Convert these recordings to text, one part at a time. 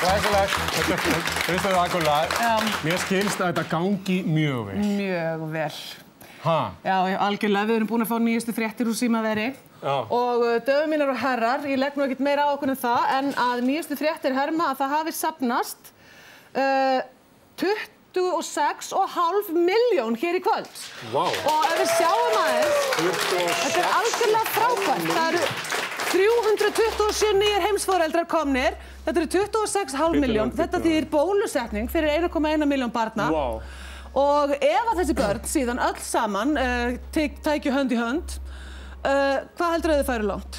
Glæsilegt. Þetta er akkurat. Mér skilst að þetta gangi mjög vel. Mjög vel. Ha? Já, algjörlega. Við erum búin að fá nýjustu fréttir úr Símaveri. Og döfur mínar og herrar, ég legg nú ekkert meira á okkur en það, en að nýjustu fréttir herma að það hafi safnast 26,5 milljón hér í kvöld. Vá. Og ef við sjáum aðeins, þetta er algjörlega frábært. Það eru 327 nýjir heimsforeldrar komnir. Þetta eru 26,5 milljón. Þetta þýðir bólusetning fyrir 1,1 milljón barna. Vá. Og ef að þessi börn síðan öll saman tækju hönd í hönd, hvað heldur þau færu langt?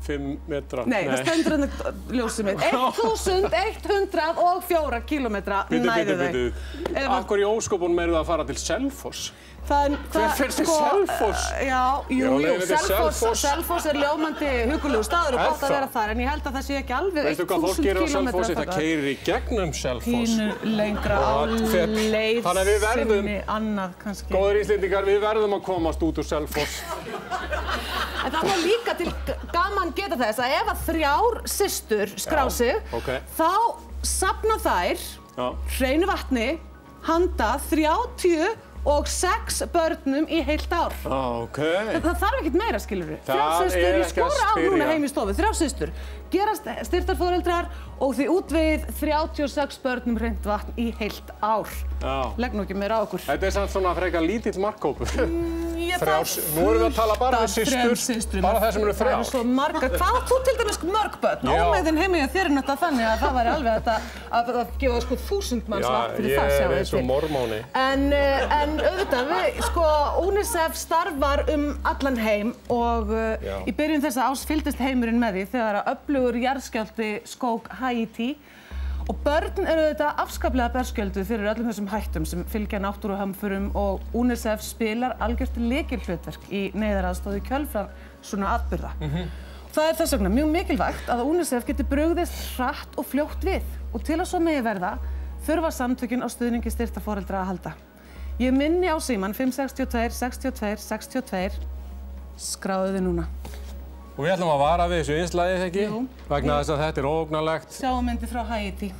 5 metra. Nei, það stendur hérna ljósið mitt. 1104 kílómetra næðu þau. Af hverju í óskopunum eru það að fara til Selfoss? Hver fer til Selfoss? Selfoss er ljómandi hugulegur staður og gott að vera þar, en ég held að það sé ekki alveg 1000 Veistu hvað fólk gerir á Selfossi? Það keyrir í gegnum Selfoss. Pínu lengra á leið sinni annað kannski. Góðir Íslendingar, við verðum að komast út úr Selfoss. En það má líka til gaman geta þess að ef að 3 systur skrá sig, þá safna þær hreinu vatni handa 36 börnum í heilt ár. Það þarf ekkert meira, skilur við. 3 systur, ég skora á núna heim í stofu, 3 systur. Gerast styrktarforeldrar og því útvegið 36 börnum hreint vatn í heilt ár. Legg nú ekki meira á okkur. Þetta er samt svona frekar lítill markhópur. Nú erum við að tala bara við systur, bara það sem eru 3. Það eru svo margar. Hvað átt þú til dæmis mörg börn? Ómeiðin heimi að þér er náttúrulega þannig að það væri alveg að gefa sko 1000 manns vatn fyrir það, sjáðu ég er eins og mormóni. En auðvitað, UNICEF starfar allan heim og í byrjun þessa árs fylgdist heimurinn með því þegar að öflugur jarðskjálfti skók Haítí. Og börn eru auðvitað afskaplega berskjölduð fyrir öllum þessum hættum sem fylgja náttúruhamförum og UNICEF spilar algjört lykilhlutverk í neyðaraðstoð í kjölfar svona atburða. Það er þess vegna mjög mikilvægt að UNICEF geti brugðist hratt og fljótt við og til að svo megi verða þurfa samtökin á stuðningi styrktarforeldra að halda. Ég minni á símann 562 62 62, skráðu þið núna. Og við ætlum að vara við þessu innslagið, ekki? Vegna þess að þetta er ógnarlegt. Sjáum myndi frá Haítí.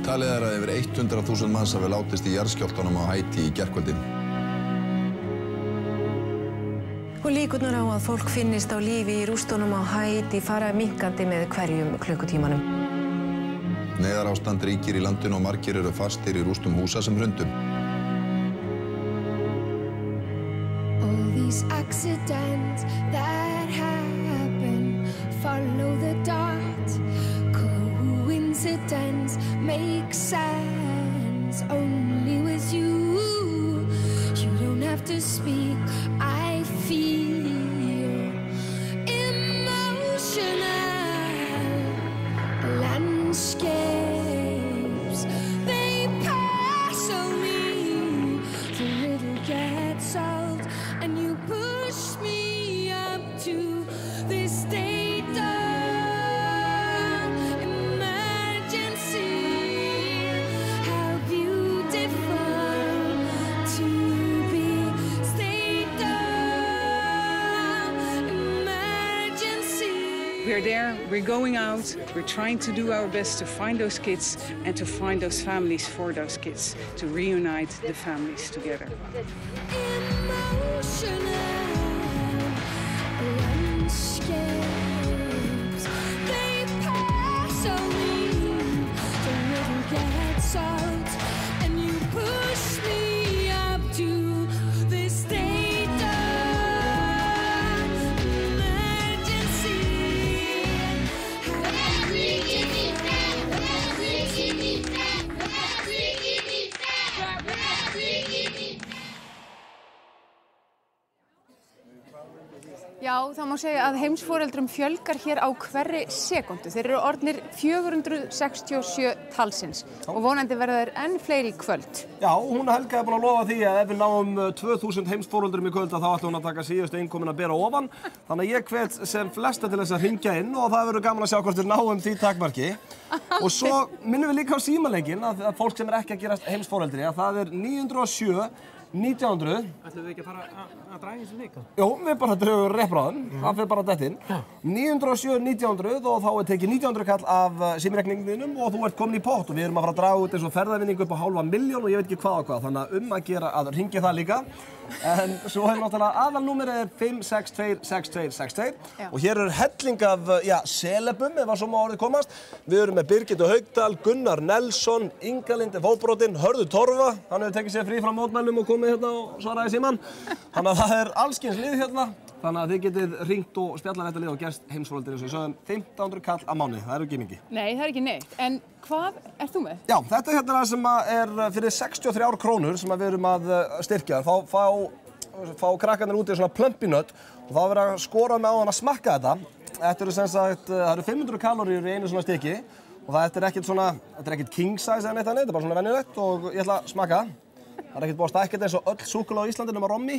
Talið er að yfir 100.000 manns hafi látist í jarðskjálftanum á Haítí í gærkvöldi. Og líkurnar á að fólk finnist á lífi í rústunum á Haítí fara minnkandi með hverjum klukkutímanum. Neyðarástand ríkir í landinu og margir eru fastir í rústum húsa sem hrundu. All these accidents that happen follow the dot. Coincidence makes sense only with you. You don't have to speak. I feel emotional landscapes. They pass on me. The riddle gets solved, and you push me up to this state of emergency. How beautiful to be state of emergency. We're there, we're going out, we're trying to do our best to find those kids and to find those families for those kids, to reunite the families together. Emotional landscapes, they pass on me. The riddle gets solved, and you push me up to this state of emergency. Já, það má segja að heimsforeldrum fjölgar hér á hverri sekúndu. Þeir eru orðnir 467 talsins og vonandi verða þeir enn fleiri í kvöld. Já, hún Helga er búin að lofa því að ef við náum 2000 heimsforeldrum í kvöld þá ætlum hún að taka síðustu innkomin að bera ofan. Þannig að ég hvet sem flesta til þess að hringja inn og það verður gaman að sjá hvort við náum því takmarki. Og svo minnum við líka á símaleikinn að fólk sem ekki að gerast heimsforeldri að það 907 1900. Ætlum við ekki að fara að draga þessu líka? Jú, við bara drögum repráðum, það fyrir bara dett inn. 907 1900 og þá tekið 1900 kall af símreikninginum og þú ert komin í pott og við erum að fara að draga út eins og ferðavinningu upp á 500.000 og ég veit ekki hvað og hvað, þannig að að gera að hringja það líka. En svo náttúrulega aðalnúmerið 5626262 og hér helling af, selebum ef að svo má orðið komast. Við erum með Birgittu Haugdal, Gunnar Nelson, Inga-Lind Fótbrotinn, Hörður Torfa, hann hefur tekið sér frí frá mótmælum og komið hérna og svaraði síman. Þannig að það allskyns lið hérna, þannig að þið getið hringt og spjallað þetta lið og gerst heimsforeldri eins og við sögðum 1500 kall á mánuði, það ekki mikið. Nei, það ekki neitt. En hvað ert þú með? Já, þetta hérna sem fyrir 63 krónur sem við erum að styrkja. Fá krakkarnir út í svona plömpinött og þá verður að skora með á hann að smakka þetta. Þetta eru sem sagt, það eru 500 kaloríur í einu svona stykki og það er ekkert king size eða neitt annað, þetta er bara svona venjulegt og ég ætla að smakka. Það er ekkert búið að stækja þetta eins og öll súkkulaði á Íslandi nema rommi.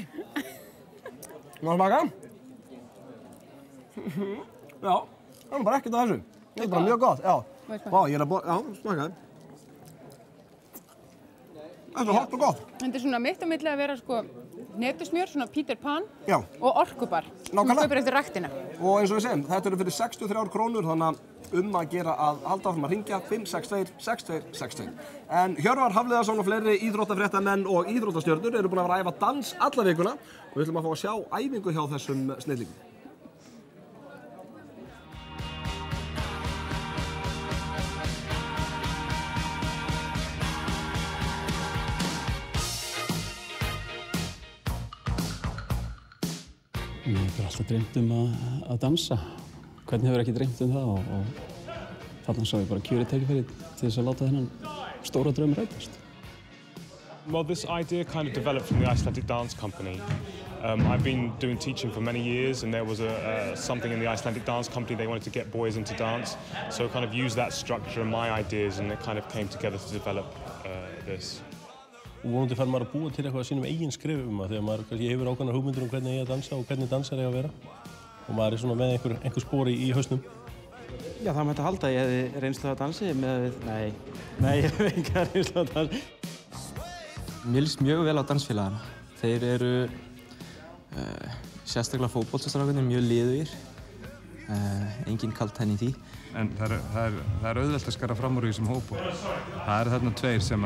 Má smaka? Já, það er bara ekkert af þessu. Þetta er bara mjög gott, já. Vá, ég er að já, smaka. Þetta er hot og gott. Þetta er svona mitt á milli að vera hnetusmjör, svona Peter Pan og orkubar. Nákvæmlega. Þú kaupir eftir ræktina. Og eins og við segjum, þetta eru fyrir 63 krónur, þannig að að gera að halda áfram að hringja 5626262. En Hjörvar Hafliðason og fleiri íþróttafréttamenn og íþróttastjörnur eru búin að vera að æfa dans alla vikuna og við ætlum að fá að sjá æfingu hjá þessum snillingum. Ég hef alltaf dreymt að dansa. Hvernig hefur ekki dreymt það og þarna sá ég bara kjörið tækifæri til þess að láta þennan stóra draum rætast. Well, this idea kind of developed from the Icelandic Dance Company. I've been doing teaching for many years and there was something in the Icelandic Dance Company they wanted to get boys into dance. So I kind of used that structure and my ideas and it kind of came together to develop this. Og vonandi fær maður að búa til eitthvað að sínum eigin skrifum þegar maður kannski hefur ákveðnar hugmyndir hvernig að dansa og hvernig dansar að vera. Og maður svona með einhver spor í hausnum. Já, það mætti halda ég hefði reynslu að dansi með nei, ég hef enga reynslu að dansi. Mér líst mjög vel á dansfélagana. Þeir eru sérstaklega fótboltastrákarnir mjög liðugir. Engin kalt henni í því. En það er auðvelt að skara fram úr í þessum hóp og það eru þarna tveir sem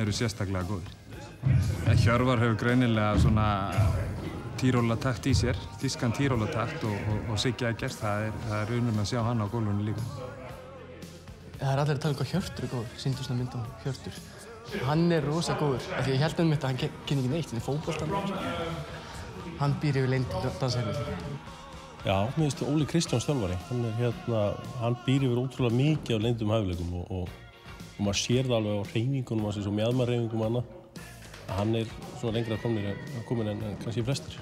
eru sérstaklega góðir. Hjörvar hefur greinilega svona Týrólatakt í sér, þýskan Týrólatakt og Siggi Eggers, það er unun að sjá hann á gólfinu líka. Það er allir að tala hvað Hjörtur er góður, sýndu svona mynd á Hjörtur. Hann er rosa góður, af því ég held að hann kynni ekki neitt, hann er fótboltann. Hann býr yfir leynd dansherfið. Já, mér finnst Óli Kristjáns þjálfari. Hann býr yfir ótrúlega mikið á leyndum hæfileikum og maður sér það alveg á hreyfingunum hans eins og mjaðmarhreyfingum og annað. Hann er svona lengra komin en kannski flestir.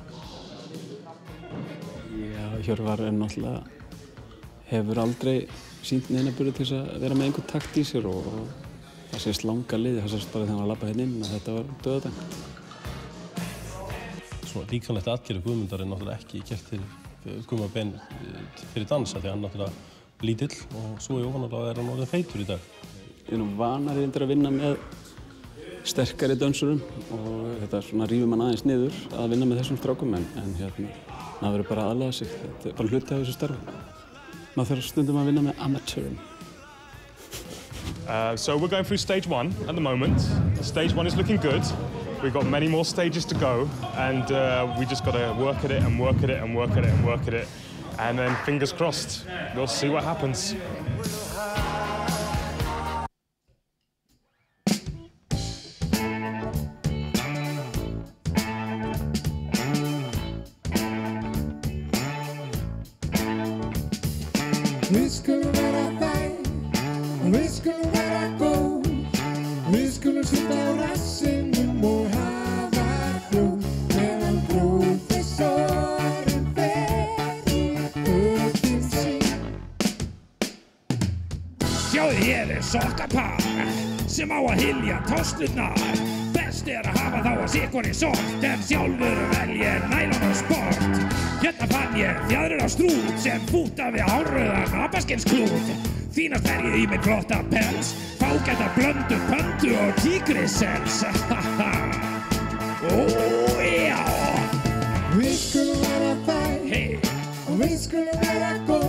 Já, Hjörvar náttúrulega hefur aldrei sýnt neina burði til að vera með einhvern takt í sér og það sést langa liði, það sést bara þegar hann labbaði hérna inn að þetta var dauðadæmt. Svona líkamlegt atgervi Guðmundar er náttúrulega ekki gert til Guðmundar Ben fyrir dansa því hann náttúrulega lítill og svo í ofanálega er hann orðinn feitur í dag. Við erum vanari að vinna með sterkari dönsurum og þetta svona rífur mann aðeins niður að vinna með þessum strákum en maður verður bara að aðlaga sig, þetta er bara hluti af þessu starfi. Maður þarf stundum að vinna með amateurum. So we're going through stage 1 at the moment. Stage 1 is looking good. We've got many more stages to go and we just got to work at it and work at it and work at it and work at it and then fingers crossed, we'll see what happens. Við skulum vera þær, við skulum vera góð, við skulum sitja á rassinum og hafa hljóð meðan prófessorinn fer. sokkapar sem á að hylja tósturnar. Best að hafa þá að sikori sort en sjálfur velje nælon og sport. Hérna fann ég fjæðrir á strút sem fúta við hárrauðan apaskinsklút. Fínast ég í minn flotta pels, fágæta blöndu pöndu og tígrissels. Já. Við skulum vera þær, og við skulum vera góð.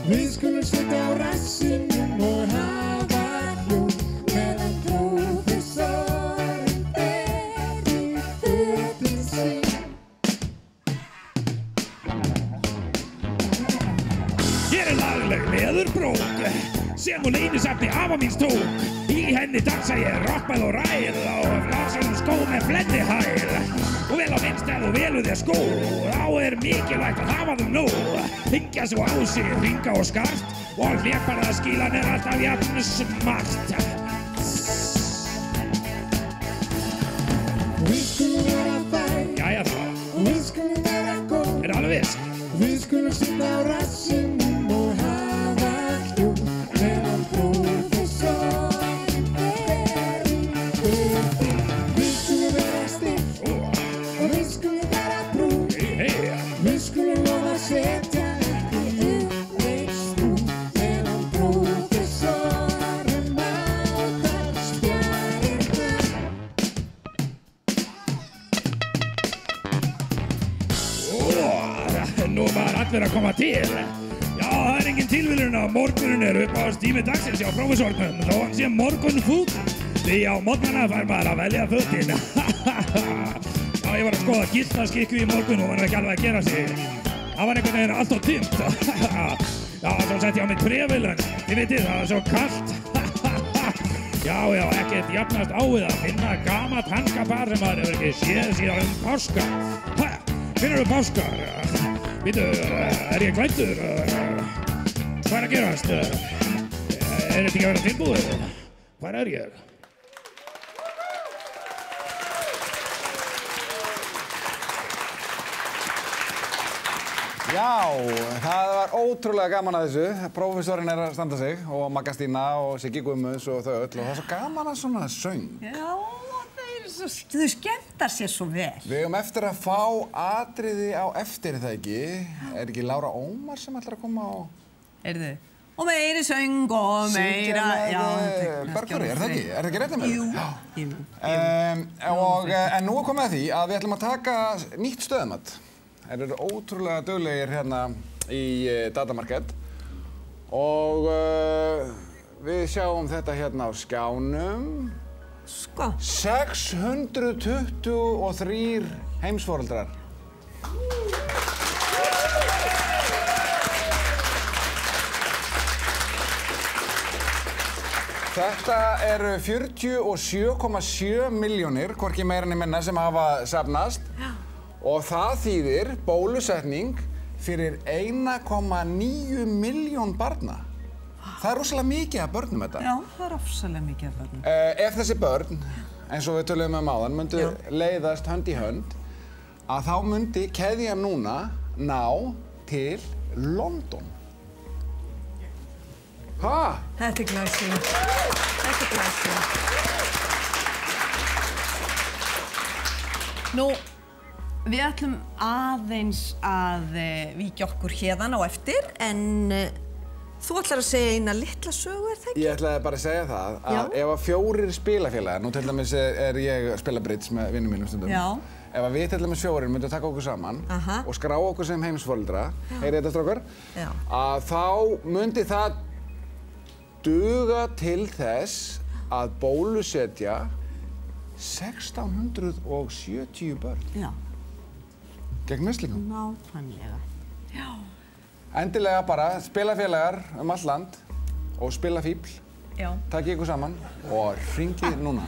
Við skulum sitja á rassinum og hafa hljóð meðan prófessorinn fer í fötin sín. Hér lagleg leðurbrók sem hún leynisafni afa míns tók. Í henni dansa ég rockbæð og ræl og flasanum skó með flennihæl. Og vel á minnst ef þú velur þér skó, þá mikilvægt að hafa þeim nóg. Hengja svo á sig hringa og skart og hlébarðaskílan alltaf jafn smart. Við skulum vera þær, Jæja þá. og við skulum vera góð. Alveg viss? Við skulum sitja á rassinum og hafa hljóð meðan prófessorinn fer í fötin. Við skulum vera styrk og við skulum vera brún. Við skulum lofa að setja ekki uppveiksbrún meðan prófessorinn mátar spjarirnar. Nú var allir að koma til. Já, það engin tilviljun að morgunin upp á tími dagsins hjá prófessornum, þó hann sé morgunfúll. Því á morgnana fær maður að velja fötin. Já, ég var að skoða gíslaskikku í morgun og hann ekki alveg að gera sig. Það var einhvern veginn allt of dimmt. Já, svo setti ég á mig trefilinn. Þið vitið, það var svo kalt. Já, ekkert jafnast á við að finna gamalt hanskapar sem maður hefur ekki séð síðan páska. Finnurðu páskar? Býtu, ég klæddur? Hvað að gerast? Þetta ekki að vera tilbúið? Hvar ég? Já, það var ótrúlega gaman að þessu. Prófessorinn að standa sig og Magga Stína og Siggi Guðmunds og þau öll og það er svo gaman að svona söng. Já, þau skemmta sér svo vel. Við eigum eftir að fá atriði á eftir, er það ekki? Er ekki Lára Ómar sem ætlar að koma á? Heyrðu, og meiri söng og meira... Bergþóri, er það ekki? Er það ekki rétt með það? Jú. En nú er komið að því að við ætlum að taka nýtt stöðumat. Þeir eru ótrúlega duglegir hérna í Datamarked og við sjáum þetta hérna á skjánum. Sko? 623 heimsforeldrar. Þetta eru 47,7 milljónir, hvorki meira en minna, sem hafa safnast. Og það þýðir bólusetning fyrir 1,9 milljón barna. Það er rosalega mikið af börnum þetta. Já, það er ofsalega mikið af börnum. Ef þessi börn, eins og við töluðum áðan, myndu leiðast hönd í hönd, að þá myndi keðjan núna ná til London. Ha? Þetta er glæsilegt. Þetta er glæsilegt. Nú, við ætlum aðeins að víkja okkur hérðan á eftir, en þú ætlar að segja eina litla sögu, er það ekki? Ég ætlaði bara að segja það að ef að 4 spilafélagar, nú til dæmis er ég að spila bridge með vinnum mínum stundum. Já. Ef að við til dæmis 4 myndum taka okkur saman og skrá okkur sem heimsforeldra, heyrið þetta strákar? Já. Að þá myndi það duga til þess að bólusetja 1670 börn. Já. Gegn mislingum. Nákvæmlega. Já. Endilega bara spilafélagar all land og spilafíbl. Já. Takið ykkur saman og hringið núna.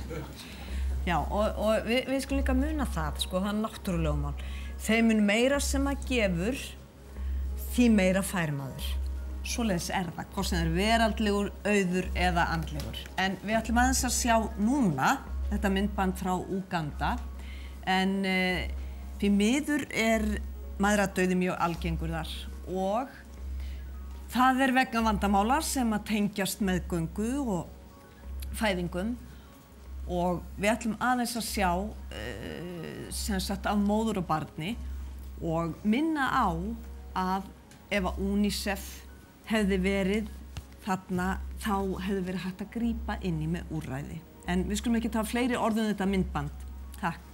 Já, og við skulum líka muna það, sko, það er náttúrulögmál. Þeim mun meira sem að gefur, því meira fær maður. Svoleiðis er það, hvort sem það er veraldlegur, auður eða andlegur. En við ætlum aðeins að sjá núna þetta myndband frá Úganda, en því miður er mæðradauði mjög algengur þar og Það vegna vandamála sem að tengjast meðgöngu og fæðingum og við ætlum aðeins að sjá sem sagt af móður og barni og minna á að ef að UNICEF hefði verið þarna þá hefði verið hægt að grípa inn í með úrræði. En við skulum ekki tafa fleiri orð um þetta myndband. Takk.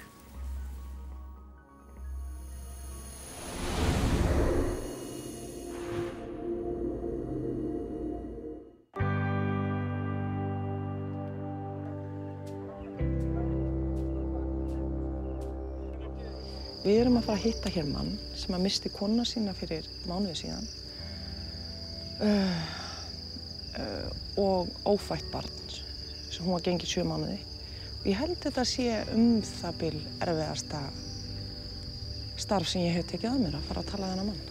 Við erum að fara að hitta hér mann sem að misti konuna sína fyrir mánuði síðan og ófætt barn sem hún var gengið 7 mánuði. Og ég held þetta sé það bil erfiðasta starf sem ég hef tekið að mér að fara að tala þennan mann.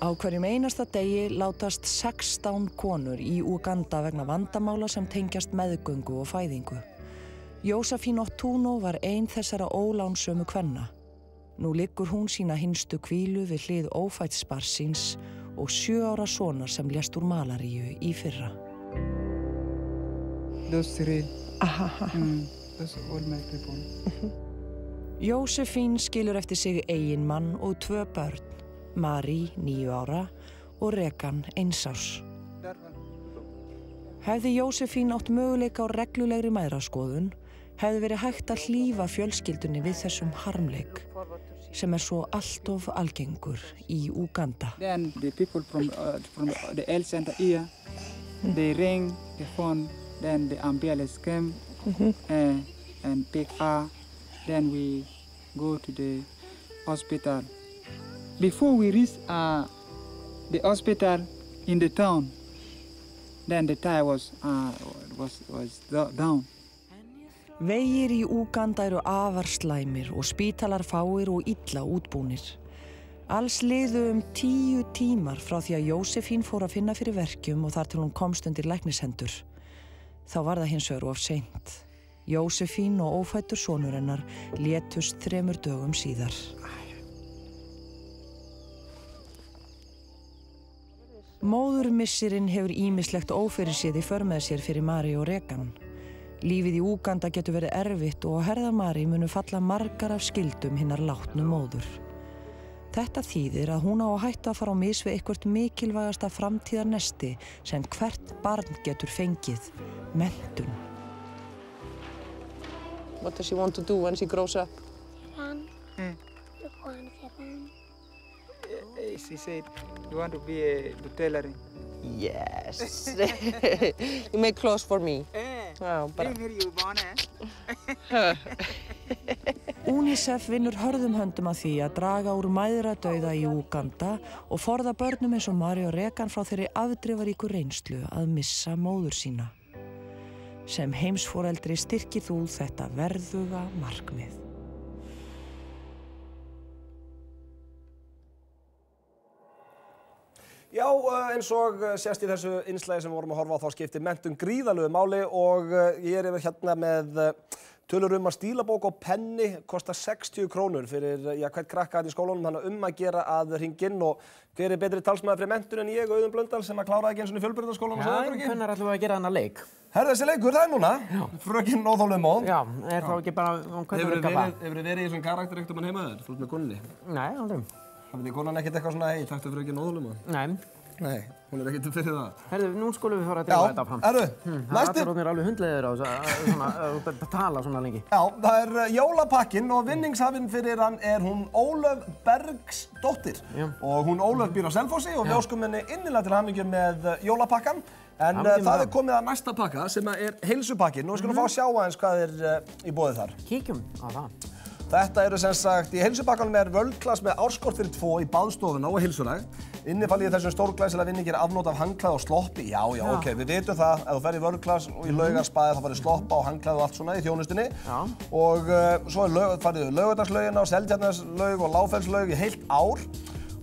Á hverjum einasta degi látast 16 konur í Uganda vegna vandamála sem tengjast meðgöngu og fæðingu. Jósefín Otuno var ein þessara ólánsömu kvenna. Nú liggur hún sína hinstu hvílu við hlið ófætts barns síns og 7 ára sonar sem lést úr malaríu í fyrra. Those 3. Those are all my people. Jósefín skilur eftir sig eiginmann og 2 börn, Marie 9 ára og Regan 1 árs. Hefði Jósefín átt möguleika á reglulegri mæðraskoðun, hefði verið hægt að hlífa fjölskyldunni við þessum harmleik sem svo allt of algengur í Uganda. Then the people from the health center here, they ring the phone, then the ambulance came and pick her, then we go to the hospital. Before we reach the hospital in the town, then the tire was down. Vegir í Uganda eru afar slæmir og spítalar fáir og illa útbúnir. Alls liðu 10 tímar frá því að Jósefín fór að finna fyrir verkjum og þar til hún komst undir læknishendur. Þá var það hins vegar of seint. Jósefín og ófættur sonur hennar létust 3 dögum síðar. Móðurmissirinn hefur ýmislegt ófyrirséð í för með sér fyrir Marie og Regan. Lífið í Uganda getur verið erfitt og herðar Marie munu falla margar af skyldum hinnar látnu móður. Þetta þýðir að hún á að hætta að fara á mis við eitthvert mikilvægasta framtíðarnesti sem hvert barn getur fengið, menntun. What does she want to do when she grows up? She said, you want to be a tailoring? Yes. You make clothes for me. UNICEF vinnur hörðum höndum að því að draga úr mæðradauða í Uganda og forða börnum eins og Marie og Regan frá þeirri afdrifaríku reynslu að missa móður sína. Sem heimsforeldri styrkir þú þetta verðuga markmið. Já, eins og sést í þessu innslagi sem við vorum að horfa á þá skiptir menntun gríðarlegu máli og ég yfir hérna með tölur að stílabók og penni kostar 60 krónur fyrir hvern krakka í skólanum, þannig að gera að hringinn og hver betri talsmaður fyrir menntun en ég, Auðun Blöndal, sem að kláraði ekki eins og fjölbrautaskólanum. Já, hvernig ætlum við að gera þennan leik? Herðu, þessi leikur, það núna. Fröken Óþólum Móð. Já, þá ekki bara hvernig við gafum? Hefur þið verið í svona karakter ekkert heima þér? Þú ert með konunni? Nei, aldrei. Hafði konan ekkert eitthvað svona, hei, taktu fröken Óþólum Móð? Nei, hún ekkert fyrir það. Herðu, nú skulum við fara að dreifa þetta fram. Já, næstir. Það er alveg hundleiðir á að tala svona lengi. Já, það jólapakkin og vinningshafinn fyrir hann hún Ólöf Bergsdóttir. Og hún Ólöf býr á Selfossi og við óskum henni innilega til hamingju með jólapakkan. En það komið að næsta pakka sem heilsupakkin og við skulum fá að sjá aðeins hvað í boði þar. Kíkjum á það. Þetta eru sem sagt, í heilsupakkanum vörlklass með árskort fyrir 2 í baðstofuna og heilsulag. Innifalið í þessum stórglæsilega vinningi afnót af handklæði og sloppi. Já, ok, við vitum það, ef þú ferð í vörlklass og í Laugarspaði þá farið sloppa og handklæði og allt svona í þjónustunni. Og svo farið Laugardalslaugina og Seltjarnarneslaug og Lágfellslaug í heilt ár.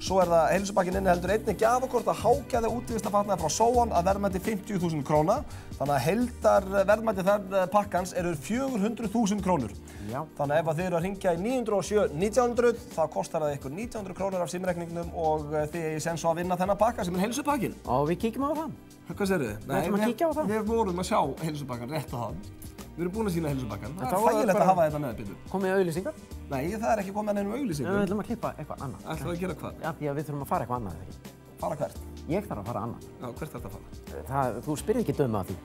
Svo það heilsupakkinn inniheldur einnig gjafakort að hágæða útivistarfatnaði frá Sóon að verðmæti 50.000 króna. Þannig að heildarverðmæti þar pakkans eru 400.000 krónur. Já. Þannig að ef þið eru að hringja í 907 1900 þá kostar það ykkur 900 krónur af símreikningnum og þið eigið sen svo að vinna þennan pakka sem heilsupakkinn. Og við kíkjum á það. Hvað segirðu? Við ætlum að kíkja á það. Við vorum að sjá heilsupakkan rétt á það. Við erum búin að sýna heilsupakkan. Það er þægilegt að hafa þetta með, Pétur. Komið auglýsingar? Nei, það er ekki komið að neinum auglýsingum. Við ætlum að klippa eitthvað annað. Ætlum að gera hvað? Já, því að við þurfum að fara eitthvað annað, ekki? Fara hvert? Ég þarf að fara annað. Já, hvert þarf það að fara? Þú spyrð ekki dömu að því.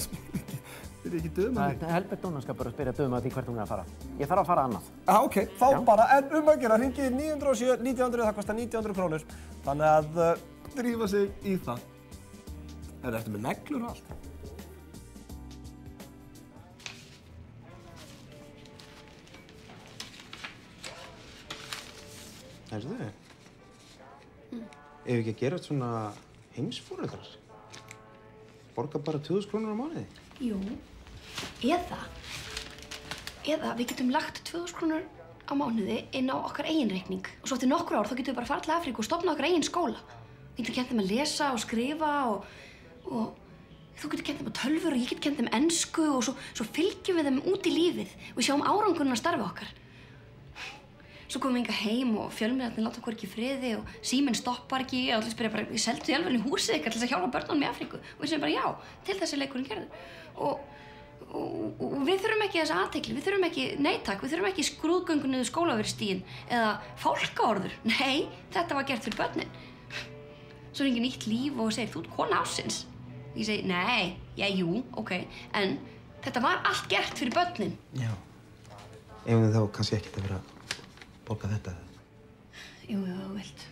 Spyrð ekki dömu að því? Helbert Dóna skal bara spyrja dömu að því hvert hún er að fara. Ég þarf að fara annað. Ok, þá bara, en að gera, hringið 907 1900, það kostar 900 krónur. Þannig að drífa sig í það. Ertu með neglur og allt? Heyrðu þið? Ef við ekki að gera svona heimsforeldrar? Borga bara 2.000 krónur á mánuði? Jú, eða við getum lagt 2.000 krónur á mánuði inn á okkar eigin reikning og svo eftir nokkur ár þá getum við bara farið til Afríku og stofnað okkar eigin skóla. Við getum kennt þeim að lesa og skrifa og þú getur kennt þeim á tölvur og ég get kennt þeim ensku og svo fylgjum við þeim út í lífið og við sjáum árangurinn af starfi okkar. Svo komum við hingað heim og fjölmiðlarnir láta okkur ekki í friði og síminn stoppar ekki og allir spyrja bara, ég seldu í alveg húsið ykkar til þess að hjálpa börnunum í Afríku og við segjum bara já, til þessi leikurinn gerður. Og við þurfum ekki þessa athygli, við þurfum ekki neytak, við þurfum ekki skrúðgöngu niður skólaverstíginn eða fálkaorður. Nei, þetta var gert fyrir börnin. Svo hringir nýtt líf og segir, þú ert kona ársins. Ég segi, nei, já, jú, ok, en þetta var allt gert fyrir börnin. Já. Eigum við þá kannski ekkert að vera að borga þetta? Jú, þú vilt.